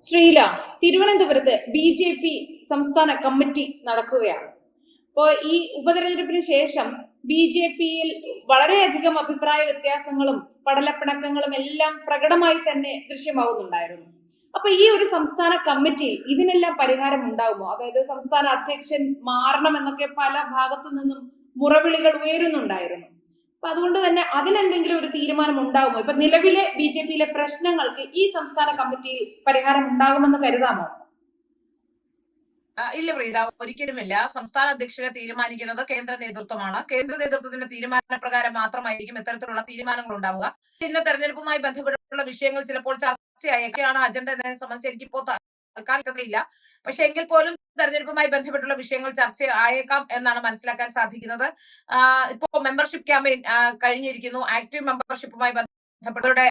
ശ്രീല, തിരുവനന്തപുരത്ത് ബി.ജെ.പി. സംസ്ഥാന കമ്മിറ്റി നടക്കുകയാണ്. അപ്പോൾ ഈ ഉപതെരഞ്ഞെടുപ്പിന് ശേഷം ബി.ജെ.പിയിൽ വളരെയധികം അഭിപ്രായ വ്യത്യാസങ്ങളും പടലപ്പിണക്കങ്ങളും എല്ലാം പ്രകടമായി തന്നെ ദൃശ്യമാകുന്നുണ്ടായിരുന്നു. അപ്പൊ ഈ ഒരു സംസ്ഥാന കമ്മിറ്റിയിൽ ഇതിനെല്ലാം പരിഹാരം ഉണ്ടാകുമോ? അതായത് സംസ്ഥാന അധ്യക്ഷൻ മാറണം എന്നൊക്കെ പല ഭാഗത്തു നിന്നും മുറവിളികൾ ഉയരുന്നുണ്ടായിരുന്നു. അപ്പൊ അതുകൊണ്ട് തന്നെ അതിനെന്തെങ്കിലും ഒരു തീരുമാനം ഉണ്ടാകുമോ? ഇപ്പൊ നിലവിലെ ബി.ജെ.പിയിലെ പ്രശ്നങ്ങൾക്ക് ഈ സംസ്ഥാന കമ്മിറ്റിയിൽ പരിഹാരം ഉണ്ടാകുമെന്ന് കരുതാമോ? ഇല്ല പ്രീത, ഒരിക്കലുമില്ല. സംസ്ഥാന അധ്യക്ഷനെ തീരുമാനിക്കുന്നത് കേന്ദ്ര നേതൃത്വമാണ്. കേന്ദ്ര നേതൃത്വത്തിന്റെ തീരുമാനപ്രകാരം മാത്രമായിരിക്കും ഇത്തരത്തിലുള്ള തീരുമാനങ്ങൾ ഉണ്ടാവുക. ഇന്ന് തെരഞ്ഞെടുപ്പുമായി ബന്ധപ്പെട്ടുള്ള വിഷയങ്ങൾ ചിലപ്പോൾ ചർച്ചയായൊക്കെയാണ് അജണ്ട എന്നതിനെ സംബന്ധിച്ച് എനിക്കിപ്പോ താൽക്കാലികതയില്ല. പക്ഷെ എങ്കിൽ പോലും തെരഞ്ഞെടുപ്പുമായി ബന്ധപ്പെട്ടുള്ള വിഷയങ്ങൾ ചർച്ച ആയേക്കാം എന്നാണ് മനസ്സിലാക്കാൻ സാധിക്കുന്നത്. ഇപ്പോ മെമ്പർഷിപ്പ് ക്യാമ്പയിൻ കഴിഞ്ഞിരിക്കുന്നു. ആക്റ്റീവ് മെമ്പർഷിപ്പുമായി ബന്ധപ്പെട്ടവരുടെ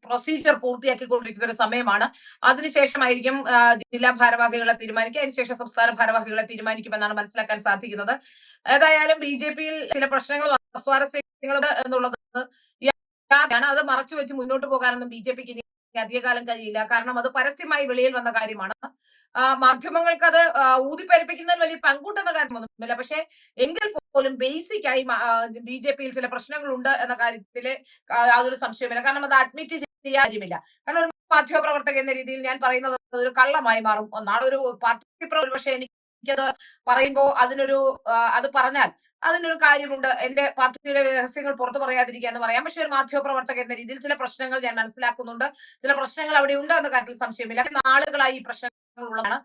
പ്രൊസീജിയർ പൂർത്തിയാക്കിക്കൊണ്ടിരിക്കുന്ന ഒരു സമയമാണ്. അതിനുശേഷമായിരിക്കും ജില്ലാ ഭാരവാഹികളെ തീരുമാനിക്കുക. അതിനുശേഷം സംസ്ഥാന ഭാരവാഹികളെ തീരുമാനിക്കുമെന്നാണ് മനസ്സിലാക്കാൻ സാധിക്കുന്നത്. ഏതായാലും ബി.ജെ.പിയിൽ ചില പ്രശ്നങ്ങളും അസ്വാരസ്യങ്ങളും എന്നുള്ളത് അത് മറച്ചു വെച്ച് മുന്നോട്ട് പോകാനൊന്നും ബി.ജെ.പിക്ക് ഇനി അധികകാലം കഴിയില്ല. കാരണം അത് പരസ്യമായി വെളിയിൽ വന്ന കാര്യമാണ്. മാധ്യമങ്ങൾക്ക് അത് ഊതിപ്പെരുപ്പിക്കുന്നതിൽ വലിയ പങ്കുണ്ടെന്ന കാര്യമൊന്നുമില്ല. പക്ഷെ എങ്കിൽ പോലും ബേസിക് ആയി ബി.ജെ.പിയിൽ ചില പ്രശ്നങ്ങളുണ്ട് എന്ന കാര്യത്തില് യാതൊരു സംശയമില്ല. കാരണം അത് അഡ്മിറ്റ് ചെയ്യാൻ കാര്യമില്ല. കാരണം ഒരു മാധ്യമപ്രവർത്തക എന്ന രീതിയിൽ ഞാൻ പറയുന്നത് ഒരു കള്ളമായി മാറും. നാളെ ഒരു പാർട്ടി പക്ഷെ എനിക്കത് പറയുമ്പോ അത് പറഞ്ഞാൽ അതിനൊരു കാര്യമുണ്ട്. എന്റെ പാർട്ടിയുടെ രഹസ്യങ്ങൾ പുറത്തു പറയാതിരിക്കുക എന്ന് പറയാം. പക്ഷെ ഒരു മാധ്യമപ്രവർത്തക എന്ന രീതിയിൽ ചില പ്രശ്നങ്ങൾ ഞാൻ മനസ്സിലാക്കുന്നുണ്ട്. ചില പ്രശ്നങ്ങൾ അവിടെ ഉണ്ട് എന്ന കാര്യത്തിൽ സംശയമില്ല. നാളുകളായി ഈ പ്രശ്നങ്ങൾ ഉള്ളതാണ്.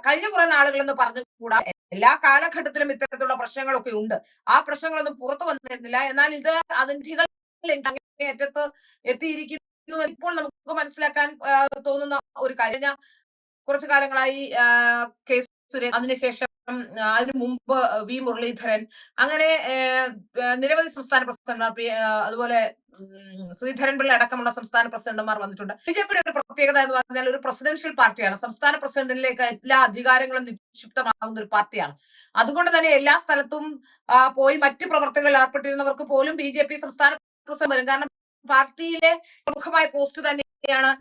കഴിഞ്ഞ കുറെ നാളുകൾ എന്ന് പറഞ്ഞുകൂടാ, എല്ലാ കാലഘട്ടത്തിലും ഇത്തരത്തിലുള്ള പ്രശ്നങ്ങളൊക്കെ ഉണ്ട്. ആ പ്രശ്നങ്ങളൊന്നും പുറത്തു വന്നിരുന്നില്ല. എന്നാൽ ഇത് അതിന്റെ അങ്ങേയറ്റത്ത് എത്തിയിരിക്കുന്നു ഇപ്പോൾ നമുക്ക് മനസ്സിലാക്കാൻ തോന്നുന്ന ഒരു കാര്യം. ഞാൻ കുറച്ചു കാലങ്ങളായി കെ സുരേന്ദ്രൻ, അതിനുശേഷം അതിനു മുമ്പ് വി മുരളീധരൻ, അങ്ങനെ നിരവധി സംസ്ഥാന പ്രസിഡന്റുമാർ, അതുപോലെ ശ്രീധരൻപിള്ള അടക്കമുള്ള സംസ്ഥാന പ്രസിഡന്റുമാർ വന്നിട്ടുണ്ട്. ബി.ജെ.പിയുടെ ഒരു പ്രത്യേകത എന്ന് പറഞ്ഞാൽ ഒരു പ്രസിഡൻഷ്യൽ പാർട്ടിയാണ്. സംസ്ഥാന പ്രസിഡന്റിലേക്ക് എല്ലാ അധികാരങ്ങളും നിക്ഷിപ്തമാകുന്ന ഒരു പാർട്ടിയാണ്. അതുകൊണ്ട് തന്നെ എല്ലാ സ്ഥലത്തും പോയി മറ്റ് പ്രവർത്തനങ്ങളിൽ ഏർപ്പെട്ടിരുന്നവർക്ക് പോലും ബി.ജെ.പി സംസ്ഥാന പ്രസിഡന്റ് വരും. കാരണം പാർട്ടിയിലെ പ്രമുഖമായ പോസ്റ്റ് തന്നെയാണ്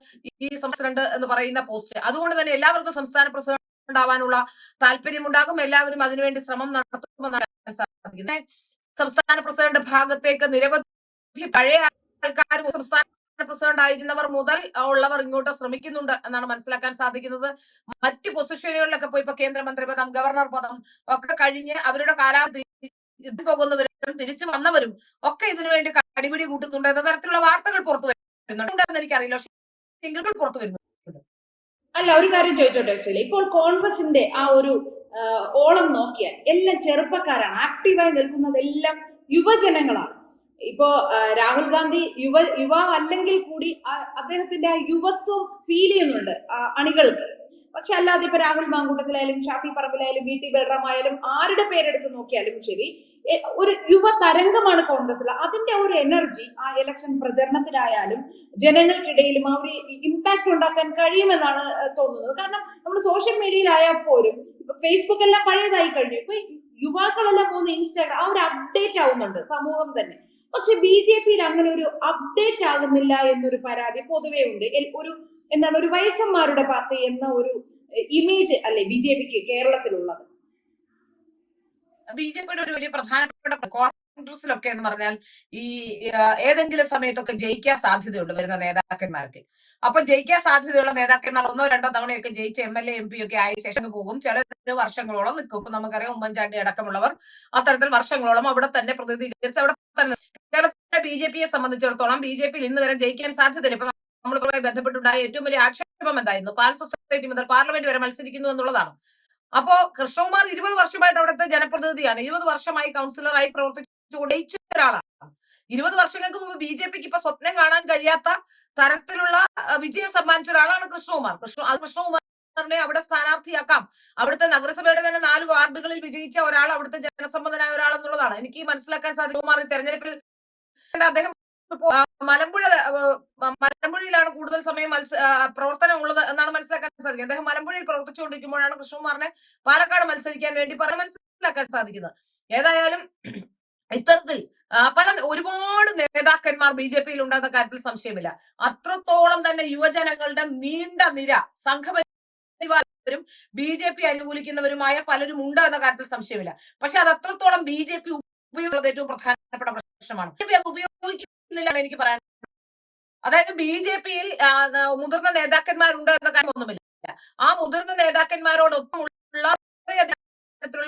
ഈ പ്രസിഡന്റ് എന്ന് പറയുന്ന പോസ്റ്റ്. അതുകൊണ്ട് തന്നെ എല്ലാവർക്കും സംസ്ഥാന പ്രസിഡന്റ് ഉണ്ടാവാനുള്ള താല്പര്യമുണ്ടാകും. എല്ലാവരും അതിനുവേണ്ടി ശ്രമം നടത്തുമെന്നാണ് സാധിക്കുന്നത്. സംസ്ഥാന പ്രസിഡന്റ് ഭാഗത്തേക്ക് നിരവധി പഴയ ആൾക്കാർ, സംസ്ഥാന പ്രസിഡന്റ് ആയിരുന്നവർ മുതൽ ഉള്ളവർ ഇങ്ങോട്ട് ശ്രമിക്കുന്നുണ്ട് എന്നാണ് മനസ്സിലാക്കാൻ സാധിക്കുന്നത്. മറ്റ് പൊസിഷനുകളിലൊക്കെ പോയി ഇപ്പൊ കേന്ദ്രമന്ത്രി പദം, ഗവർണർ പദം ഒക്കെ കഴിഞ്ഞ് അവരുടെ കാലാവധി പോകുന്നവരും തിരിച്ചു വന്നവരും ഒക്കെ ഇതിനുവേണ്ടി കടിപിടി കൂട്ടുന്നുണ്ട് എന്ന തരത്തിലുള്ള വാർത്തകൾ പുറത്തു വരുന്നുണ്ടെന്ന് എനിക്കറിയില്ല. പക്ഷെ പുറത്തു വരുന്നു. അല്ല, ഒരു കാര്യം ചോദിച്ചോട്ടെ ശരി. ഇപ്പോൾ കോൺഗ്രസിന്റെ ആ ഒരു ഓളം നോക്കിയാൽ എല്ലാം ചെറുപ്പക്കാരാണ്. ആക്റ്റീവായി നിൽക്കുന്നതെല്ലാം യുവജനങ്ങളാണ്. ഇപ്പോ രാഹുൽ ഗാന്ധി യുവാവല്ലെങ്കിൽ കൂടി അദ്ദേഹത്തിന്റെ ആ യുവത്വം ഫീൽ ചെയ്യുന്നുണ്ട് അണികൾക്ക്. പക്ഷെ അല്ലാതെ ഇപ്പൊ രാഹുൽ മാങ്കൂട്ടത്തിലായാലും ഷാഫി പറമ്പിലായാലും വി.ടി. ബൽറാം ആയാലും ആരുടെ പേരെടുത്ത് നോക്കിയാലും ശരി, ഒരു യുവ തരംഗമാണ് കോൺഗ്രസിൽ. അതിന്റെ ഒരു എനർജി ആ ഇലക്ഷൻ പ്രചരണത്തിലായാലും ജനങ്ങൾക്കിടയിലും ആ ഒരു ഇമ്പാക്ട് ഉണ്ടാക്കാൻ കഴിയുമെന്നാണ് തോന്നുന്നത്. കാരണം നമ്മൾ സോഷ്യൽ മീഡിയയിലായാൽ പോലും ഇപ്പൊ ഫേസ്ബുക്ക് എല്ലാം പഴയതായി കഴിഞ്ഞു. ഇപ്പൊ യുവാക്കളെല്ലാം പോകുന്ന ഇൻസ്റ്റാഗ്രാം, ആ ഒരു അപ്ഡേറ്റ് ആവുന്നുണ്ട് സമൂഹം തന്നെ. പക്ഷെ ബി.ജെ.പിയിൽ അങ്ങനെ ഒരു അപ്ഡേറ്റ് ആകുന്നില്ല എന്നൊരു പരാതി പൊതുവേ ഉണ്ട്. ഒരു വയസ്സന്മാരുടെ പാർട്ടി എന്ന ഒരു ഇമേജ് അല്ലെ ബി.ജെ.പിക്ക് കേരളത്തിലുള്ളത്? ബി.ജെ.പിയുടെ ഒരു വലിയ പ്രധാനപ്പെട്ട കോൺഗ്രസിലൊക്കെ എന്ന് പറഞ്ഞാൽ ഈ ഏതെങ്കിലും സമയത്തൊക്കെ ജയിക്കാൻ സാധ്യതയുണ്ട് വരുന്ന നേതാക്കന്മാർക്ക്. അപ്പൊ ജയിക്കാൻ സാധ്യതയുള്ള നേതാക്കന്മാർ ഒന്നോ രണ്ടോ തവണയൊക്കെ ജയിച്ച് എം.എൽ.എ. എം.പി ഒക്കെ ആയ ശേഷം പോകും. ചില വർഷങ്ങളോളം നിൽക്കും. ഇപ്പൊ നമുക്കറിയാം ഉമ്മൻചാണ്ടി അടക്കമുള്ളവർ അത്തരത്തിൽ വർഷങ്ങളോളം അവിടെ തന്നെ പ്രതിനിധീകരിച്ച് അവിടെ തന്നെ. കേരളത്തിലെ ബി.ജെ.പിയെ സംബന്ധിച്ചിടത്തോളം ബി.ജെ.പിയിൽ ഇന്ന് വരെ ജയിക്കാൻ സാധ്യതയില്ല. ഇപ്പൊ നമ്മളുമായി ബന്ധപ്പെട്ടുണ്ടായ ഏറ്റവും വലിയ ആക്ഷേപം എന്തായിരുന്നു? പാൽ സൊസൈറ്റി മുതൽ പാർലമെന്റ് വരെ മത്സരിക്കുന്നു എന്നുള്ളതാണ്. അപ്പോ കൃഷ്ണകുമാർ 20 വർഷമായിട്ട് അവിടുത്തെ ജനപ്രതിനിധിയാണ്. 20 വർഷമായി കൗൺസിലറായി പ്രവർത്തിച്ചുകൊണ്ടേച്ച ഒരാളാണ്. 20 വർഷങ്ങൾക്ക് മുമ്പ് ബി.ജെ.പിക്ക് ഇപ്പൊ സ്വപ്നം കാണാൻ കഴിയാത്ത തരത്തിലുള്ള വിജയം സമ്മാനിച്ച ഒരാളാണ് കൃഷ്ണകുമാർ. കൃഷ്ണകുമാറിനെ അവിടെ സ്ഥാനാർത്ഥിയാക്കാം. അവിടുത്തെ നഗരസഭയുടെ തന്നെ 4 വാർഡുകളിൽ വിജയിച്ച ഒരാൾ, അവിടുത്തെ ജനസമ്മതനായ ഒരാൾ എന്നുള്ളതാണ് എനിക്ക് മനസ്സിലാക്കാൻ സാധിക്കും. കുമാർ തെരഞ്ഞെടുപ്പിൽ അദ്ദേഹം മലമ്പുഴയിലാണ് കൂടുതൽ സമയം പ്രവർത്തനം ഉള്ളത് എന്നാണ് മനസ്സിലാക്കാൻ സാധിക്കുന്നത്. അദ്ദേഹം മലമ്പുഴയിൽ പ്രവർത്തിച്ചുകൊണ്ടിരിക്കുമ്പോഴാണ് കൃഷ്ണകുമാറിനെ പാലക്കാട് മത്സരിക്കാൻ വേണ്ടി മനസ്സിലാക്കാൻ സാധിക്കുന്നത്. ഏതായാലും ഇത്തരത്തിൽ പല ഒരുപാട് നേതാക്കന്മാർ BJP-യിൽ ഉണ്ടെന്ന കാര്യത്തിൽ സംശയമില്ല. അത്രത്തോളം തന്നെ യുവജനങ്ങളുടെ നീണ്ട നിര സംഘപരിവാരം BJP അനുകൂലിക്കുന്നവരുമായ പലരും ഉണ്ട് എന്ന കാര്യത്തിൽ സംശയമില്ല. പക്ഷെ അത് അത്രത്തോളം BJP ഉപയോഗിക്കുന്നത് ഏറ്റവും പ്രധാനപ്പെട്ട പ്രശ്നമാണ്. BJP അത് ഉപയോഗിക്കുന്നില്ലാണ് എനിക്ക് പറയാൻ. അതായത് BJP-യിൽ മുതിർന്ന നേതാക്കന്മാരുണ്ട് എന്ന കാര്യമൊന്നുമില്ല. ആ മുതിർന്ന നേതാക്കന്മാരോടൊപ്പമുള്ള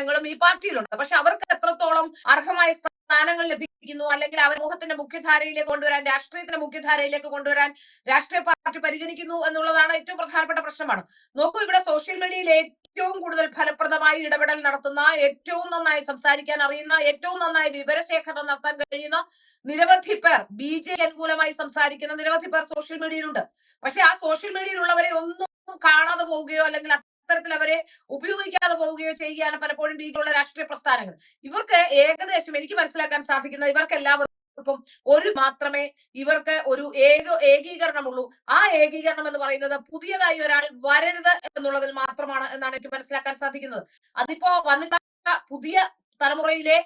ങ്ങളും ഈ പാർട്ടിയിലുണ്ട്. പക്ഷെ അവർക്ക് എത്രത്തോളം അർഹമായ സ്ഥാനങ്ങൾ ലഭിക്കുന്നു, അല്ലെങ്കിൽ അവർ സമൂഹത്തിന്റെ മുഖ്യധാരയിലേക്ക് കൊണ്ടുവരാൻ, രാഷ്ട്രീയത്തിന്റെ മുഖ്യധാരയിലേക്ക് കൊണ്ടുവരാൻ രാഷ്ട്രീയ പാർട്ടി പരിഗണിക്കുന്നു എന്നുള്ളതാണ് ഏറ്റവും പ്രധാനപ്പെട്ട പ്രശ്നമാണ്. നോക്കൂ, ഇവിടെ സോഷ്യൽ മീഡിയയിൽ ഏറ്റവും കൂടുതൽ ഫലപ്രദമായി ഇടപെടൽ നടത്തുന്ന, ഏറ്റവും നന്നായി സംസാരിക്കാൻ അറിയുന്ന, ഏറ്റവും നന്നായി വിവരശേഖരണം നടത്താൻ കഴിയുന്ന നിരവധി പേർ, BJP അനുകൂലമായി സംസാരിക്കുന്ന നിരവധി പേർ സോഷ്യൽ മീഡിയയിലുണ്ട്. പക്ഷെ ആ സോഷ്യൽ മീഡിയയിലുള്ളവരെ ഒന്നും കാണാതെ പോവുകയോ അല്ലെങ്കിൽ അത്തരത്തിൽ അവരെ ഉപയോഗിക്കാതെ പോവുകയോ ചെയ്യുകയാണ് പലപ്പോഴും BJP രാഷ്ട്രീയ പ്രസ്ഥാനങ്ങൾ. ഇവർക്ക് ഏകദേശം എനിക്ക് മനസ്സിലാക്കാൻ സാധിക്കുന്നത്, ഇവർക്ക് എല്ലാവർക്കും ഒരു മാത്രമേ ഇവർക്ക് ഒരു ഏകീകരണമുള്ളൂ. ആ ഏകീകരണം എന്ന് പറയുന്നത് പുതിയതായി ഒരാൾ വരരുത് എന്നുള്ളതിൽ മാത്രമാണ് എന്നാണ് എനിക്ക് മനസ്സിലാക്കാൻ സാധിക്കുന്നത്. അതിപ്പോ വന്നിട്ടുള്ള പുതിയ തലമുറയിലെ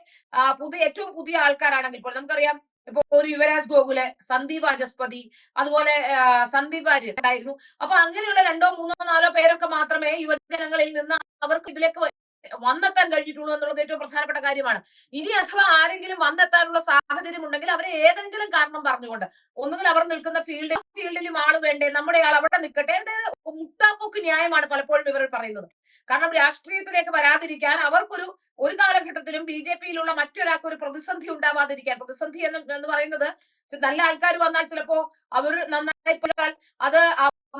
ഏറ്റവും പുതിയ ആൾക്കാരാണെങ്കിൽ ഇപ്പോൾ നമുക്കറിയാം, ഇപ്പൊ ഒരു യുവരാജ് ഗോകുല്, സന്ദീപ് വാചസ്പതി, അതുപോലെ സന്ദീപ് വാര്യർ ഉണ്ടായിരുന്നു. അപ്പൊ അങ്ങനെയുള്ള 2, 3, 4 പേരൊക്കെ മാത്രമേ യുവജനങ്ങളിൽ നിന്ന് അവർക്ക് ഇതിലേക്ക് വന്നെത്താൻ കഴിഞ്ഞിട്ടുള്ളൂ എന്നുള്ളത് ഏറ്റവും പ്രധാനപ്പെട്ട കാര്യമാണ്. ഇനി അഥവാ ആരെങ്കിലും വന്നെത്താനുള്ള സാഹചര്യം ഉണ്ടെങ്കിൽ അവരെ ഏതെങ്കിലും കാരണം പറഞ്ഞുകൊണ്ട്, ഒന്നുകിൽ അവർ നിൽക്കുന്ന ഫീൽഡിലും ആള് വേണ്ടേ, നമ്മുടെ ആൾ അവിടെ നിൽക്കട്ടെ, മുട്ടാപ്പോക്ക് ന്യായമാണ് പലപ്പോഴും ഇവർ പറയുന്നത്. കാരണം രാഷ്ട്രീയത്തിലേക്ക് വരാതിരിക്കാൻ അവർക്കൊരു കാലഘട്ടത്തിലും BJP-യിലുള്ള മറ്റൊരാൾക്ക് ഒരു പ്രതിസന്ധി ഉണ്ടാവാതിരിക്കാൻ, പ്രതിസന്ധി എന്ന് പറയുന്നത് നല്ല ആൾക്കാർ വന്നാൽ ചിലപ്പോ അവർ നന്നായി പോയാൽ അത്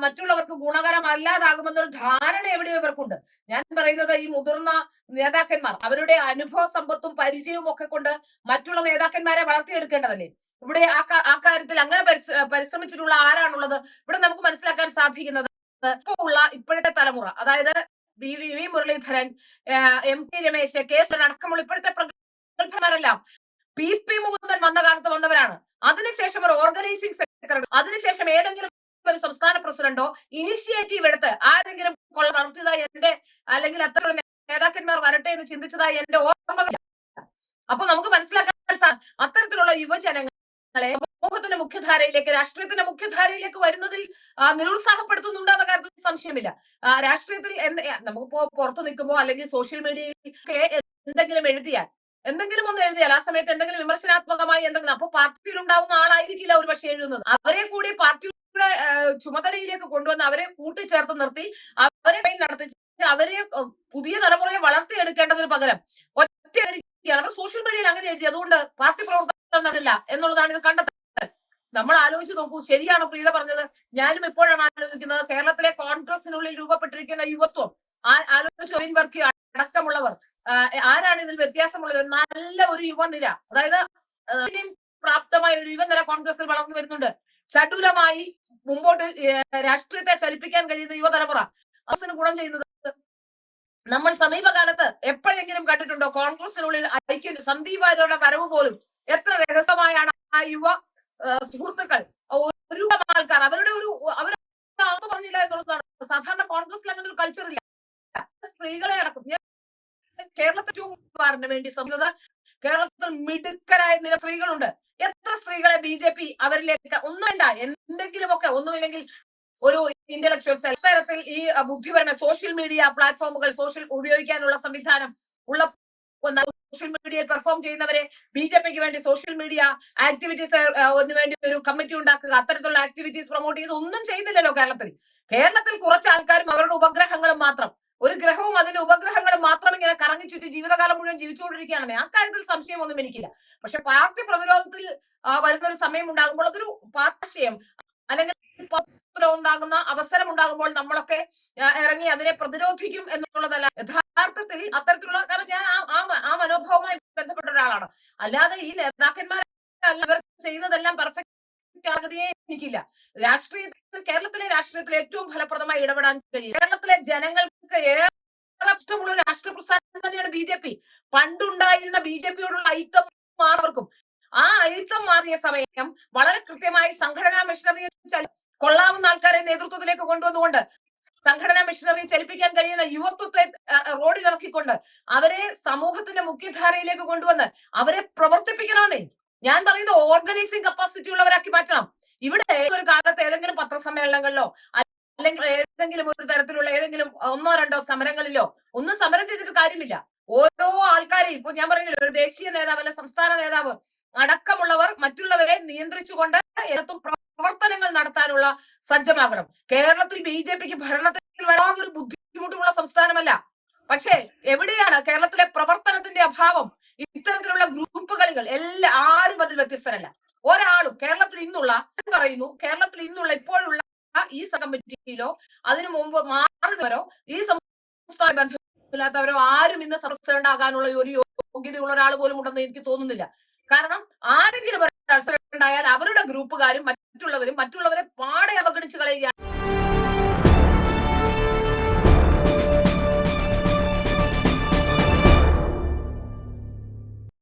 മറ്റുള്ളവർക്ക് ഗുണകരമല്ലാതാകുമെന്നൊരു ധാരണ എവിടെയോ ഇവർക്കുണ്ട്. ഞാൻ പറയുന്നത് ഈ മുതിർന്ന നേതാക്കന്മാർ അവരുടെ അനുഭവ സമ്പത്തും പരിചയവും ഒക്കെ കൊണ്ട് മറ്റുള്ള നേതാക്കന്മാരെ വളർത്തിയെടുക്കേണ്ടതല്ലേ. ഇവിടെ ആ കാര്യത്തിൽ അങ്ങനെ പരിശ്രമിച്ചിട്ടുള്ള ആരാണുള്ളത്? ഇവിടെ നമുക്ക് മനസ്സിലാക്കാൻ സാധിക്കുന്നത്, ഇപ്പോഴത്തെ തലമുറ, അതായത് വി മുരളീധരൻ, MT രമേശ്, അടക്കമുള്ള ഇപ്പോഴത്തെ പ്രഗത്ഭന്മാരെല്ലാം PP മുകുന്ദൻ വന്ന കാലത്ത് വന്നവരാണ്. അതിനുശേഷം ഒരു ഓർഗനൈസിംഗ് സെക്രട്ടറി, അതിനുശേഷം ഏതെങ്കിലും ഒരു സംസ്ഥാന പ്രസിഡന്റോ ഇനിഷ്യേറ്റീവ് എടുത്ത് ആരെങ്കിലും വളർത്തിയതായി എന്റെ, അല്ലെങ്കിൽ അത്ര നേതാക്കന്മാർ വരട്ടെ എന്ന് ചിന്തിച്ചതായി എന്റെ ഓർമ്മയില്ല. അപ്പൊ നമുക്ക് മനസ്സിലാക്കാൻ അത്തരത്തിലുള്ള യുവജനങ്ങളെ സമൂഹത്തിന്റെ മുഖ്യധാരയിലേക്ക്, രാഷ്ട്രീയത്തിന്റെ മുഖ്യധാരയിലേക്ക് വരുന്നതിൽ നിരുത്സാഹപ്പെടുത്തുന്നുണ്ട് എന്ന കാര്യത്തിൽ സംശയമില്ല. രാഷ്ട്രീയത്തിൽ നമുക്കിപ്പോ പുറത്തു നിൽക്കുമ്പോ അല്ലെങ്കിൽ സോഷ്യൽ മീഡിയയിൽ എന്തെങ്കിലും ഒന്ന് എഴുതിയാൽ ആ സമയത്ത് എന്തെങ്കിലും വിമർശനാത്മകമായി എന്തെങ്കിലും, അപ്പൊ പാർട്ടിയിൽ ഉണ്ടാവുന്ന ആളായിരിക്കില്ല ഒരു പക്ഷേ എഴുതുന്നത്. അവരെ കൂടി പാർട്ടിയുടെ ചുമതലയിലേക്ക് കൊണ്ടുവന്ന് അവരെ കൂട്ടിച്ചേർത്ത് നിർത്തി അവരെ നടത്തിച്ച് അവരെ പുതിയ തലമുറയെ വളർത്തിയെടുക്കേണ്ടതിന് പകരം ഒറ്റ അവർ സോഷ്യൽ മീഡിയയിൽ അങ്ങനെ എഴുതി, അതുകൊണ്ട് പാർട്ടി പ്രവർത്തനം നടന്നില്ല എന്നുള്ളതാണ് ഇത് കണ്ടെത്തൽ. നമ്മൾ ആലോചിച്ച് നോക്കൂ, ശരിയാണ് പ്രീത പറഞ്ഞത്. ഞാനും ഇപ്പോഴാണ് ആലോചിക്കുന്നത്, കേരളത്തിലെ കോൺഗ്രസിനുള്ളിൽ രൂപപ്പെട്ടിരിക്കുന്ന യുവത്വം ആലോചിച്ച് വർക്കി അടക്കമുള്ളവർ ആരാണ് ഇതിൽ വ്യത്യാസമുള്ളത്? നല്ല ഒരു യുവനിര, അതായത് പ്രാപ്തമായ ഒരു യുവനിര കോൺഗ്രസിൽ വളർന്നു വരുന്നുണ്ട്. ചടുലമായി മുമ്പോട്ട് രാഷ്ട്രീയത്തെ ചലിപ്പിക്കാൻ കഴിയുന്ന യുവതലമുറ അതിന് ഗുണം ചെയ്യുന്നത് നമ്മൾ സമീപകാലത്ത് എപ്പോഴെങ്കിലും കണ്ടിട്ടുണ്ടോ? കോൺഗ്രസിനുള്ളിൽ ഐക്യം, സന്ദീപ് വാര്യരുടെ വരവ് പോലും എത്ര രഹസ്യമായാണ് ആ യുവ സുഹൃത്തുക്കൾ, ഒരു ആൾക്കാർ അവരുടെ പറഞ്ഞില്ല എന്നുള്ളതാണ്. സാധാരണ കോൺഗ്രസിൽ അങ്ങനെ ഒരു കൾച്ചർ ഇല്ല. സ്ത്രീകളെ അടക്കം കേരളത്തിന് വേണ്ടി കേരളത്തിൽ മിടുക്കരായ നിര സ്ത്രീകളുണ്ട്. എത്ര സ്ത്രീകളെ BJP അവരിലേക്ക് ഒന്നുമില്ല, എന്തെങ്കിലുമൊക്കെ ഒന്നുമില്ലെങ്കിൽ ഒരു ഇന്റലക്ച്വൽ തരത്തിൽ ഈ ബുദ്ധിപരമായ സോഷ്യൽ മീഡിയ പ്ലാറ്റ്ഫോമുകൾ ഉപയോഗിക്കാനുള്ള സംവിധാനം ഉള്ള സോഷ്യൽ മീഡിയയിൽ പെർഫോം ചെയ്യുന്നവരെ BJP-ക്ക് വേണ്ടി സോഷ്യൽ മീഡിയ ആക്ടിവിറ്റീസ് വേണ്ടി ഒരു കമ്മിറ്റി ഉണ്ടാക്കുക, അത്തരത്തിലുള്ള ആക്ടിവിറ്റീസ് പ്രൊമോട്ട് ചെയ്ത് ഒന്നും ചെയ്യുന്നില്ലല്ലോ കേരളത്തിൽ കുറച്ച് ആൾക്കാരും അവരുടെ ഉപഗ്രഹങ്ങളും മാത്രം, ഒരു ഗ്രഹവും അതിന്റെ ഉപഗ്രഹങ്ങളും മാത്രം ഇങ്ങനെ കറങ്ങി ചുറ്റി ജീവിതകാലം മുഴുവൻ ജീവിച്ചുകൊണ്ടിരിക്കുകയാണെന്ന്. ആ കാര്യത്തിൽ സംശയമൊന്നും എനിക്കില്ല. പക്ഷെ പാർട്ടി പ്രതിരോധത്തിൽ വരുന്ന ഒരു സമയം ഉണ്ടാകുമ്പോൾ അതൊരു പാർട്ടിയം അല്ലെങ്കിൽ ഉണ്ടാകുന്ന അവസരം ഉണ്ടാകുമ്പോൾ നമ്മളൊക്കെ ഇറങ്ങി അതിനെ പ്രതിരോധിക്കും എന്നുള്ളതല്ല യഥാർത്ഥത്തിൽ അത്തരത്തിലുള്ള. കാരണം ഞാൻ ആ മനോഭാവവുമായി ബന്ധപ്പെട്ട ഒരാളാണ്. അല്ലാതെ ഈ നേതാക്കന്മാർ ചെയ്യുന്നതെല്ലാം പെർഫെക്റ്റ് ആകതിയെ എനിക്കില്ല. കേരളത്തിലെ രാഷ്ട്രീയത്തിൽ ഏറ്റവും ഫലപ്രദമായി ഇടപെടാൻ കഴിയും. കേരളത്തിലെ ജനങ്ങൾക്ക് ഏറെ ഇഷ്ടമുള്ള ഒരു രാഷ്ട്രീയ പ്രസ്ഥാനം തന്നെയാണ് BJP. പണ്ടുണ്ടായിരുന്ന BJP-യോടുള്ള ഐക്യം മാറവർക്കും ആ ഐക്യം മാറിയ സമയം വളരെ കൃത്യമായി സംഘടനാ മെഷീനറി കൊള്ളാവുന്ന ആൾക്കാരെ നേതൃത്വത്തിലേക്ക് കൊണ്ടുവന്നുകൊണ്ട് സംഘടനാ മെഷീനറി ചലിപ്പിക്കാൻ കഴിയുന്ന യുവത്വത്തെ റോഡിൽ ഇറക്കിക്കൊണ്ട് അവരെ സമൂഹത്തിന്റെ മുഖ്യധാരയിലേക്ക് കൊണ്ടുവന്ന് അവരെ പ്രവർത്തിപ്പിക്കണമെന്നേ. ഞാൻ പറയുന്നത് ഓർഗനൈസിംഗ് കപ്പാസിറ്റി ഉള്ളവരാക്കി മാറ്റണം. ഇവിടെ ഒരു കാലത്ത് ഏതെങ്കിലും പത്രസമ്മേളനങ്ങളിലോ അല്ലെങ്കിൽ ഏതെങ്കിലും ഒരു തരത്തിലുള്ള ഏതെങ്കിലും 1-2 സമരങ്ങളിലോ ഒന്നും സമരം ചെയ്തിട്ട് കാര്യമില്ല. ഓരോ ആൾക്കാരെയും ഇപ്പൊ ഞാൻ പറയുന്നില്ല, ഒരു ദേശീയ നേതാവ് അല്ല സംസ്ഥാന നേതാവ് അടക്കമുള്ളവർ മറ്റുള്ളവരെ നിയന്ത്രിച്ചുകൊണ്ട് ഏതും പ്രവർത്തനങ്ങൾ നടത്താനുള്ള സജ്ജമാകണം. കേരളത്തിൽ BJPക്ക് ഭരണത്തിൽ വരാതൊരു ബുദ്ധിമുട്ടുള്ള സംസ്ഥാനമല്ല. പക്ഷേ എവിടെയാണ് കേരളത്തിലെ പ്രവർത്തനത്തിന്റെ അഭാവം? ഇത്തരത്തിലുള്ള ഗ്രൂപ്പുകളികൾ ആരും അതിൽ വ്യത്യസ്തരല്ല. ഒരാളും കേരളത്തിൽ ഇന്നുള്ള ഇപ്പോഴുള്ള ഈ കമ്മിറ്റിയിലോ അതിനു മുമ്പ് മാറുന്നവരോ ഈ സംസ്ഥാന ബന്ധമില്ലാത്തവരോ ആരും ഇന്ന് പ്രസിഡന്റാകാനുള്ള ഒരു യോഗ്യതയുള്ള ഒരാൾ പോലും ഉണ്ടെന്ന് എനിക്ക് തോന്നുന്നില്ല. കാരണം ആരെങ്കിലും ഉണ്ടായാൽ അവരുടെ ഗ്രൂപ്പുകാരും മറ്റുള്ളവരെ